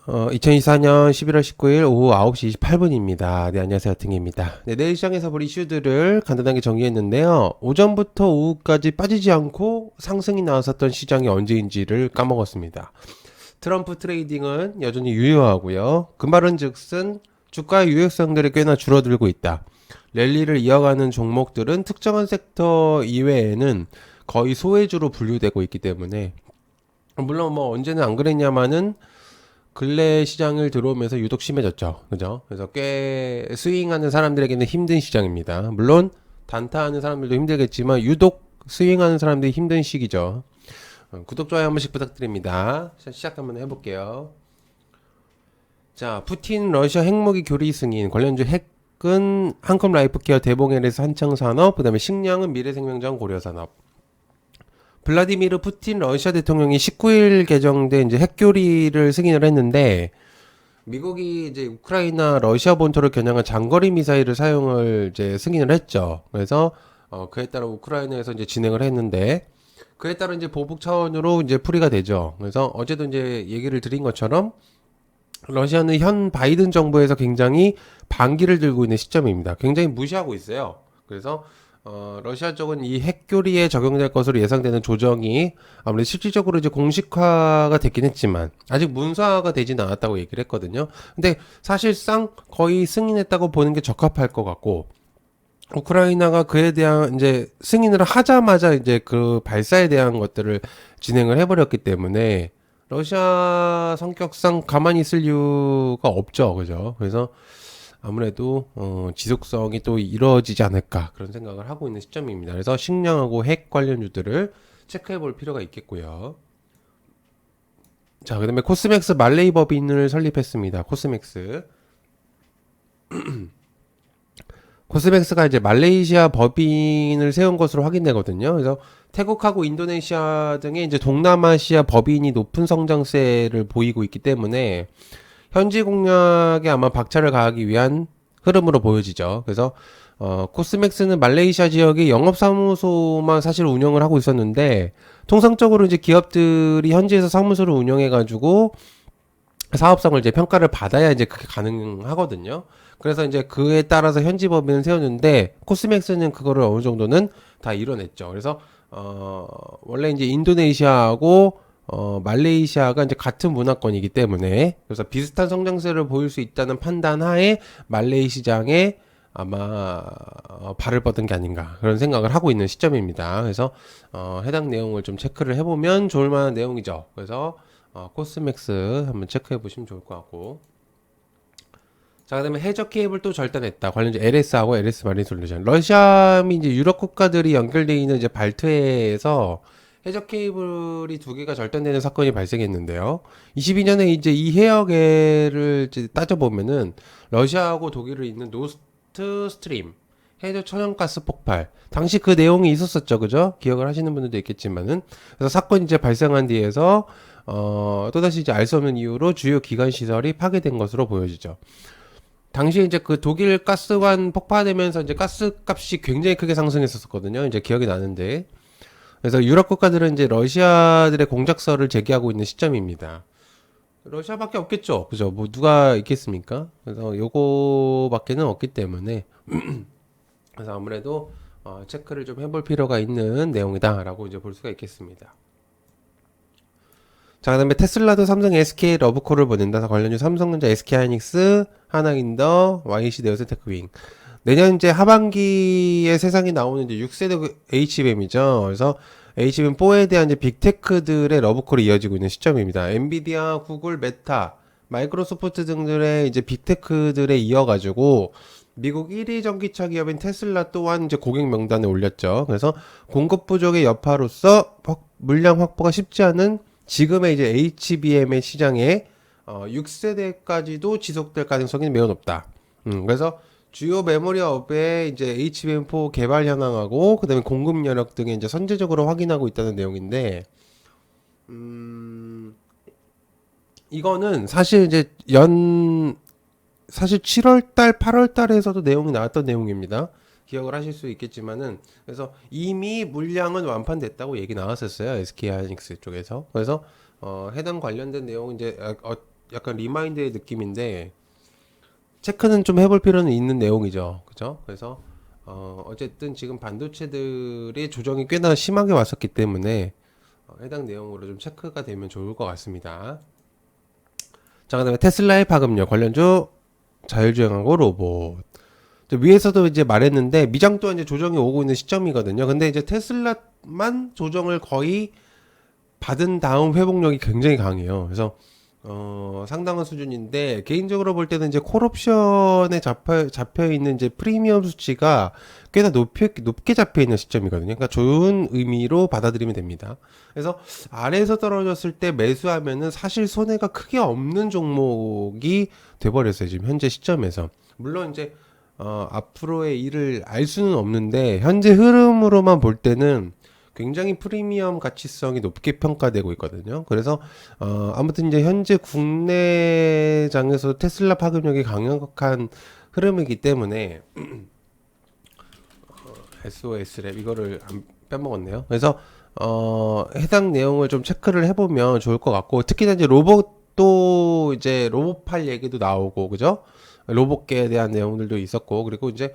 2024년 11월 19일 오후 9시 28분입니다. 네, 안녕하세요. 등입니다. 네, 내일 시장에서 볼 이슈들을 간단하게 정리했는데요. 오전부터 오후까지 빠지지 않고 상승이 나왔었던 시장이 언제인지를 까먹었습니다. 트럼프 트레이딩은 여전히 유효하고요. 그 말은 즉슨 주가의 유효성들이 꽤나 줄어들고 있다. 랠리를 이어가는 종목들은 특정한 섹터 이외에는 거의 소외주로 분류되고 있기 때문에 물론 뭐 언제는 안 그랬냐마는 근래 시장을 들어오면서 유독 심해졌죠. 그죠? 그래서 꽤 스윙하는 사람들에게는 힘든 시장입니다. 물론 단타하는 사람들도 힘들겠지만 유독 스윙하는 사람들이 힘든 시기죠. 구독, 좋아요 한 번씩 부탁드립니다. 시작 한번 해볼게요. 자, 푸틴 러시아 핵무기 교리 승인 관련주 핵은 한컴 라이프케어 대봉LS 한창산업, 그 다음에 식량은 미래생명장 고려산업. 블라디미르 푸틴 러시아 대통령이 19일 개정된 이제 핵교리를 승인을 했는데 미국이 이제 우크라이나 러시아 본토를 겨냥한 장거리 미사일을 사용을 이제 승인을 했죠. 그래서 그에 따라 우크라이나에서 이제 진행을 했는데 그에 따라 이제 보복 차원으로 이제 풀이가 되죠. 그래서 어제도 이제 얘기를 드린 것처럼 러시아는 현 바이든 정부에서 굉장히 반기를 들고 있는 시점입니다. 굉장히 무시하고 있어요. 그래서 러시아 쪽은 이 핵교리에 적용될 것으로 예상되는 조정이 아무래도 실질적으로 이제 공식화가 됐긴 했지만 아직 문서화가 되진 않았다고 얘기를 했거든요. 근데 사실상 거의 승인했다고 보는 게 적합할 것 같고 우크라이나가 그에 대한 이제 승인을 하자마자 이제 그 발사에 대한 것들을 진행을 해버렸기 때문에 러시아 성격상 가만히 있을 이유가 없죠. 그죠? 그래서 아무래도 지속성이 또 이루어지지 않을까 그런 생각을 하고 있는 시점입니다. 그래서 식량하고 핵 관련주들을 체크해 볼 필요가 있겠고요. 자, 그다음에 코스맥스 말레이 법인을 설립했습니다. 코스맥스가 이제 말레이시아 법인을 세운 것으로 확인되거든요. 그래서 태국하고 인도네시아 등의 이제 동남아시아 법인이 높은 성장세를 보이고 있기 때문에 현지 공략에 아마 박차를 가하기 위한 흐름으로 보여지죠. 그래서 코스맥스는 말레이시아 지역의 영업사무소만 사실 운영을 하고 있었는데 통상적으로 이제 기업들이 현지에서 사무소를 운영해가지고 사업성을 이제 평가를 받아야 이제 그게 가능하거든요. 그래서 이제 그에 따라서 현지 법인을 세웠는데 코스맥스는 그거를 어느 정도는 다 이뤄냈죠. 그래서 원래 이제 인도네시아하고 말레이시아가 이제 같은 문화권이기 때문에 그래서 비슷한 성장세를 보일 수 있다는 판단 하에 말레이 시장에 아마 발을 뻗은 게 아닌가 그런 생각을 하고 있는 시점입니다. 그래서 해당 내용을 좀 체크를 해보면 좋을 만한 내용이죠. 그래서 코스맥스 한번 체크해 보시면 좋을 것 같고 자 그다음에 해저 케이블 또 절단했다 관련주 LS하고 LS 마린 솔루션 러시아 및 이제 유럽 국가들이 연결되어 있는 이제 발트해에서 해저 케이블이 두 개가 절단되는 사건이 발생했는데요. 22년에 이제 이 해역을 이제 따져보면은 러시아하고 독일을 잇는 노스트 스트림 해저 천연가스 폭발 당시 그 내용이 있었었죠, 그죠? 기억을 하시는 분들도 있겠지만은 그래서 사건이 이제 발생한 뒤에서 또다시 이제 알 수 없는 이유로 주요 기관 시설이 파괴된 것으로 보여지죠. 당시에 이제 그 독일 가스관 폭파되면서 이제 가스 값이 굉장히 크게 상승했었거든요. 이제 기억이 나는데. 그래서 유럽 국가들은 이제 러시아들의 공작설을 제기하고 있는 시점입니다. 러시아밖에 없겠죠. 그죠? 뭐 누가 있겠습니까? 그래서 요거밖에는 없기 때문에 그래서 아무래도 체크를 좀 해볼 필요가 있는 내용이다라고 이제 볼 수가 있겠습니다. 자, 그다음에 테슬라도 삼성, SK 러브콜을 보낸다. 관련주 삼성전자, SK하이닉스, 하나인더, YC 네오스테크윙. 내년 이제 하반기에 세상에 나오는 이제 6세대 HBM이죠. 그래서 HBM4에 대한 이제 빅테크들의 러브콜이 이어지고 있는 시점입니다. 엔비디아, 구글, 메타, 마이크로소프트 등들의 이제 빅테크들에 이어가지고 미국 1위 전기차 기업인 테슬라 또한 이제 고객 명단에 올렸죠. 그래서 공급 부족의 여파로서 물량 확보가 쉽지 않은 지금의 이제 HBM의 시장에 6세대까지도 지속될 가능성이 매우 높다. 그래서 주요 메모리 업에 이제 HBM4 개발 현황하고 그다음에 공급 여력 등에 이제 선제적으로 확인하고 있다는 내용인데, 이거는 사실 이제 사실 7월 달, 8월 달에서도 내용이 나왔던 내용입니다. 기억을 하실 수 있겠지만은 그래서 이미 물량은 완판됐다고 얘기 나왔었어요. SK 하이닉스 쪽에서. 그래서 해당 관련된 내용 이제 약간 리마인드의 느낌인데 체크는 좀 해볼 필요는 있는 내용이죠. 그죠? 그래서 어쨌든 지금 반도체들의 조정이 꽤나 심하게 왔었기 때문에 해당 내용으로 좀 체크가 되면 좋을 것 같습니다. 자, 그다음에 테슬라의 파급력 관련주 자율주행하고 로봇. 위에서도 이제 말했는데 미장 또한 이제 조정이 오고 있는 시점이거든요. 근데 이제 테슬라만 조정을 거의 받은 다음 회복력이 굉장히 강해요. 그래서 상당한 수준인데 개인적으로 볼 때는 이제 콜옵션에 잡혀 있는 이제 프리미엄 수치가 꽤나 높게 잡혀 있는 시점이거든요. 그러니까 좋은 의미로 받아들이면 됩니다. 그래서 아래에서 떨어졌을 때 매수하면은 사실 손해가 크게 없는 종목이 돼버렸어요. 지금 현재 시점에서. 물론 이제 앞으로의 일을 알 수는 없는데 현재 흐름으로만 볼 때는 굉장히 프리미엄 가치성이 높게 평가되고 있거든요. 그래서 아무튼 이제 현재 국내장에서 테슬라 파급력이 강력한 흐름이기 때문에 SOS랩 이거를 안 빼먹었네요. 그래서 해당 내용을 좀 체크를 해보면 좋을 것 같고 특히나 이제 로봇도 이제 로봇팔 얘기도 나오고 그죠? 로봇계에 대한 내용들도 있었고 그리고 이제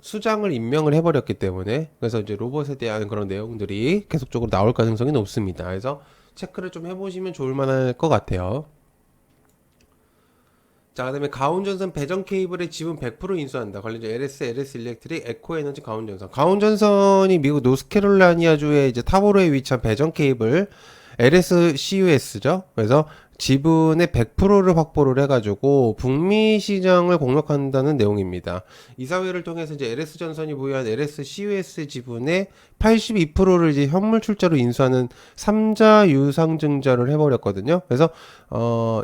수장을 임명을 해버렸기 때문에 그래서 이제 로봇에 대한 그런 내용들이 계속적으로 나올 가능성이 높습니다. 그래서 체크를 좀 해보시면 좋을 만할 것 같아요. 자, 그다음에 가온전선 배전 케이블의 지분 100% 인수한다. 관련주 LS, LS 일렉트릭, 에코에너지 가온전선. 가온전선이 미국 노스캐롤라이나주의 이제 타보로에 위치한 배전 케이블 LS CUS죠. 그래서 지분의 100%를 확보를 해가지고 북미 시장을 공략한다는 내용입니다. 이사회를 통해서 이제 LS전선이 보유한 LS CUS 지분의 82%를 이제 현물 출자로 인수하는 3자 유상증자를 해버렸거든요. 그래서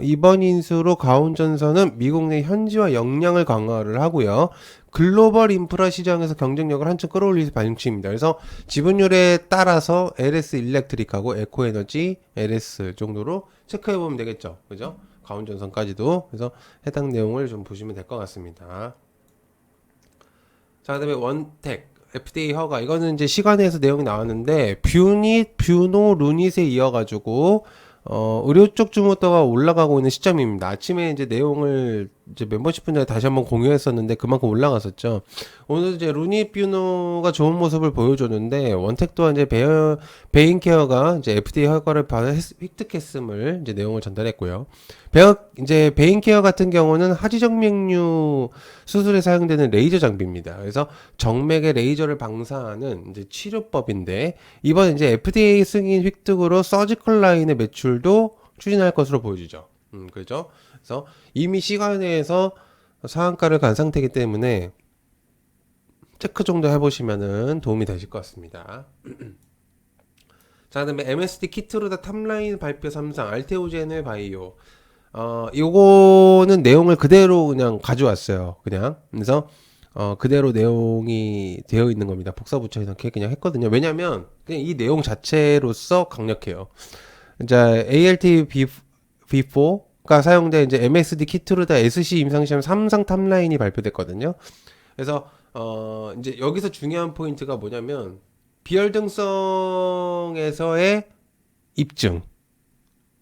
이번 인수로 가온전선은 미국 내 현지화 역량을 강화를 하고요. 글로벌 인프라 시장에서 경쟁력을 한층 끌어올릴 방침입니다. 그래서 지분율에 따라서 LS 일렉트릭하고 에코에너지 LS 정도로 체크해 보면 되겠죠. 그죠? 가온전선까지도. 그래서 해당 내용을 좀 보시면 될 것 같습니다. 자, 그다음에 원텍 FDA 허가 이거는 이제 시간에서 내용이 나왔는데 뷰닛, 뷰노, 루닛에 이어가지고 의료 쪽 주목도가 올라가고 있는 시점입니다. 아침에 이제 내용을 이제 멤버십 분들에 다시 한번 공유했었는데 그만큼 올라갔었죠. 오늘 이제 루니 뷰노가 좋은 모습을 보여줬는데 원택 또한 이제 베인케어가 이제 FDA 허가를 받아 획득했음을 이제 내용을 전달했고요. 이제 베인케어 같은 경우는 하지정맥류 수술에 사용되는 레이저 장비입니다. 그래서 정맥에 레이저를 방사하는 이제 치료법인데 이번 이제 FDA 승인 획득으로 서지컬 라인의 매출도 추진할 것으로 보여지죠. 그죠? 그래서 이미 시간에서 상한가를 간 상태이기 때문에 체크 정도 해보시면은 도움이 되실 것 같습니다. 자, 그다음에 MSD 키트로다 탑라인 발표 3상 알테오제네 바이오. 요거는 내용을 그대로 그냥 가져왔어요. 그래서 그대로 내용이 되어 있는 겁니다. 복사 붙여 이렇게 그냥 했거든요. 왜냐면 그냥 이 내용 자체로서 강력해요. 이제 ALT V4가 사용된 이제 MSD 키트로다 SC 임상시험 3상 탑라인이 발표됐거든요. 그래서 이제 여기서 중요한 포인트가 뭐냐면 비혈등성에서의 입증.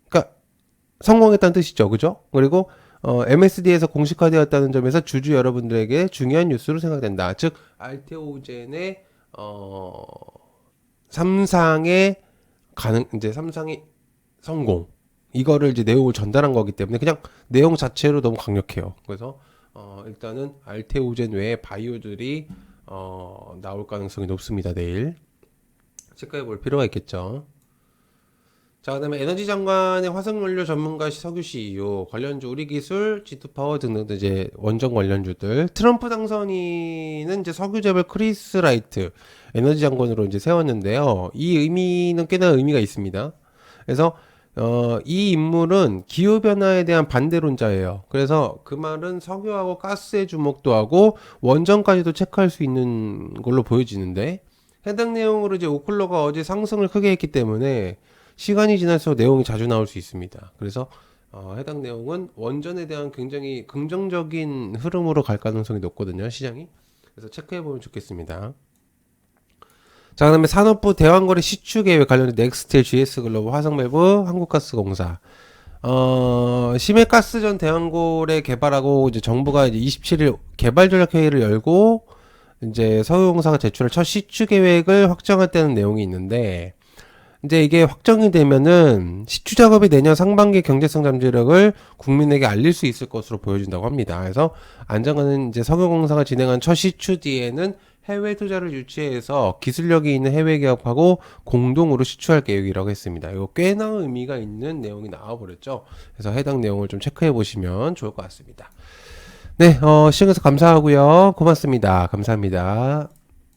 그러니까 성공했다는 뜻이죠. 그죠? 그리고 MSD에서 공식화되었다는 점에서 주주 여러분들에게 중요한 뉴스로 생각된다. 즉 알테오젠의 3상의 이제 3상의 성공. 이거를 이제 내용을 전달한 거기 때문에 그냥 내용 자체로 너무 강력해요. 그래서 일단은 알테오젠 외에 바이오들이 나올 가능성이 높습니다. 내일 체크해 볼 필요가 있겠죠. 자, 그다음에 에너지 장관의 화석연료 전문가 석유 CEO 관련주 우리기술, G2파워 등등 이제 원전 관련주들. 트럼프 당선인은 이제 석유재벌 크리스 라이트 에너지 장관으로 이제 세웠는데요. 이 의미는 꽤나 의미가 있습니다. 그래서 이 인물은 기후변화에 대한 반대론자예요. 그래서 그 말은 석유하고 가스에 주목도 하고 원전까지도 체크할 수 있는 걸로 보여지는데 해당 내용으로 이제 오클러가 어제 상승을 크게 했기 때문에 시간이 지날수록 내용이 자주 나올 수 있습니다. 그래서 해당 내용은 원전에 대한 굉장히 긍정적인 흐름으로 갈 가능성이 높거든요. 시장이. 그래서 체크해보면 좋겠습니다. 자, 그다음에 산업부 대왕거래 시추 계획 관련된 넥스텔, GS글로벌, 화성밸브, 한국가스공사. 심해가스전 대왕고래 개발하고 이제 정부가 이제 27일 개발 전략 회의를 열고 이제 석유공사가 제출할 첫 시추 계획을 확정했다는 내용이 있는데 이제 이게 확정이 되면은 시추 작업이 내년 상반기 경제성 잠재력을 국민에게 알릴 수 있을 것으로 보여진다고 합니다. 그래서 안정화는 이제 석유공사가 진행한 첫 시추 뒤에는 해외 투자를 유치해서 기술력이 있는 해외 기업하고 공동으로 시추할 계획이라고 했습니다. 이거 꽤나 의미가 있는 내용이 나와버렸죠. 그래서 해당 내용을 좀 체크해 보시면 좋을 것 같습니다. 네, 시청해주셔서 감사하고요. 고맙습니다. 감사합니다.